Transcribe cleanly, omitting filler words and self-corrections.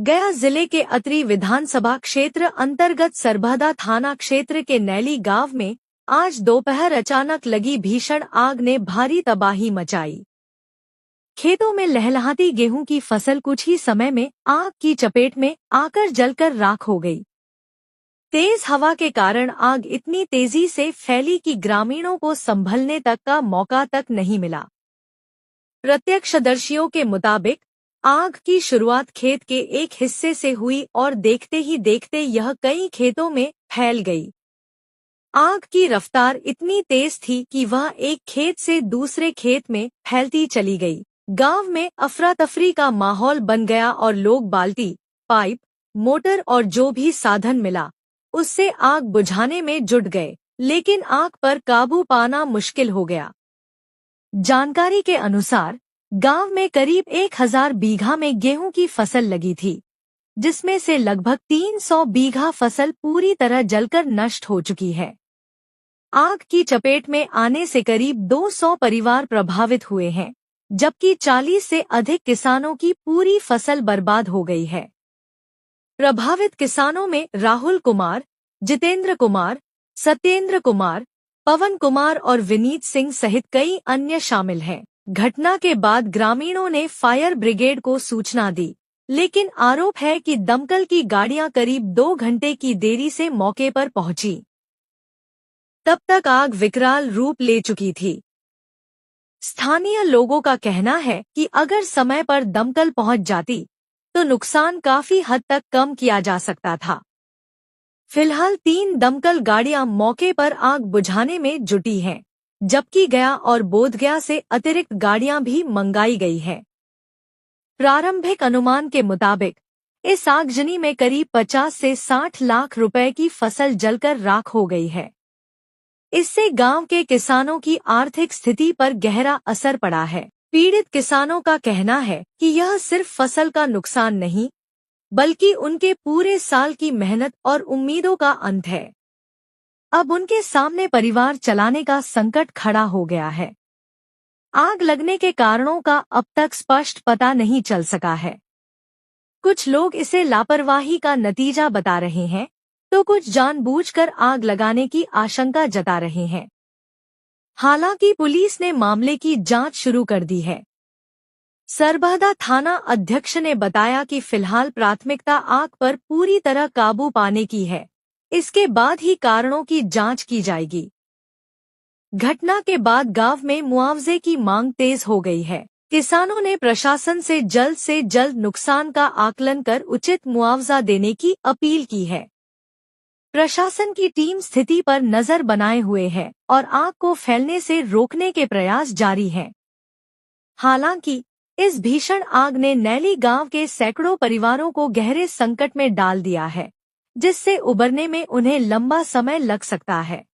गया जिले के अतरी विधानसभा क्षेत्र अंतर्गत सरबहदा थाना क्षेत्र के नैली गांव में आज दोपहर अचानक लगी भीषण आग ने भारी तबाही मचाई। खेतों में लहलहाती गेहूं की फसल कुछ ही समय में आग की चपेट में आकर जलकर राख हो गई। तेज हवा के कारण आग इतनी तेजी से फैली कि ग्रामीणों को संभलने तक का मौका तक नहीं मिला। प्रत्यक्षदर्शियों के मुताबिक आग की शुरुआत खेत के एक हिस्से से हुई और देखते ही देखते यह कई खेतों में फैल गई। आग की रफ्तार इतनी तेज थी कि वह एक खेत से दूसरे खेत में फैलती चली गई। गांव में अफरा तफरी का माहौल बन गया और लोग बाल्टी, पाइप, मोटर और जो भी साधन मिला उससे आग बुझाने में जुट गए, लेकिन आग पर काबू पाना मुश्किल हो गया। जानकारी के अनुसार गांव में करीब 1000 बीघा में गेहूं की फसल लगी थी, जिसमें से लगभग 300 बीघा फसल पूरी तरह जलकर नष्ट हो चुकी है। आग की चपेट में आने से करीब 200 परिवार प्रभावित हुए हैं, जबकि 40 से अधिक किसानों की पूरी फसल बर्बाद हो गई है। प्रभावित किसानों में राहुल कुमार, जितेंद्र कुमार, सत्येंद्र कुमार, पवन कुमार और विनीत सिंह सहित कई अन्य शामिल हैं। घटना के बाद ग्रामीणों ने फायर ब्रिगेड को सूचना दी, लेकिन आरोप है कि दमकल की गाड़ियां करीब 2 घंटे की देरी से मौके पर पहुंची। तब तक आग विकराल रूप ले चुकी थी। स्थानीय लोगों का कहना है कि अगर समय पर दमकल पहुंच जाती तो नुकसान काफी हद तक कम किया जा सकता था। फिलहाल 3 दमकल गाड़ियां मौके पर आग बुझाने में जुटी हैं, जबकि गया और बोधगया से अतिरिक्त गाड़ियां भी मंगाई गई है। प्रारंभिक अनुमान के मुताबिक इस आगजनी में करीब 50 से 60 लाख रुपए की फसल जलकर राख हो गई है। इससे गांव के किसानों की आर्थिक स्थिति पर गहरा असर पड़ा है। पीड़ित किसानों का कहना है कि यह सिर्फ फसल का नुकसान नहीं, बल्कि उनके पूरे साल की मेहनत और उम्मीदों का अंत है। अब उनके सामने परिवार चलाने का संकट खड़ा हो गया है। आग लगने के कारणों का अब तक स्पष्ट पता नहीं चल सका है। कुछ लोग इसे लापरवाही का नतीजा बता रहे हैं, तो कुछ जानबूझकर आग लगाने की आशंका जता रहे हैं। हालांकि पुलिस ने मामले की जांच शुरू कर दी है। सरबहदा थाना अध्यक्ष ने बताया कि फिलहाल प्राथमिकता आग पर पूरी तरह काबू पाने की है। इसके बाद ही कारणों की जांच की जाएगी। घटना के बाद गांव में मुआवजे की मांग तेज हो गई है। किसानों ने प्रशासन से जल्द नुकसान का आकलन कर उचित मुआवजा देने की अपील की है। प्रशासन की टीम स्थिति पर नजर बनाए हुए है और आग को फैलने से रोकने के प्रयास जारी हैं। हालांकि इस भीषण आग ने नैली गांव के सैकड़ों परिवारों को गहरे संकट में डाल दिया है, जिससे उबरने में उन्हें लंबा समय लग सकता है।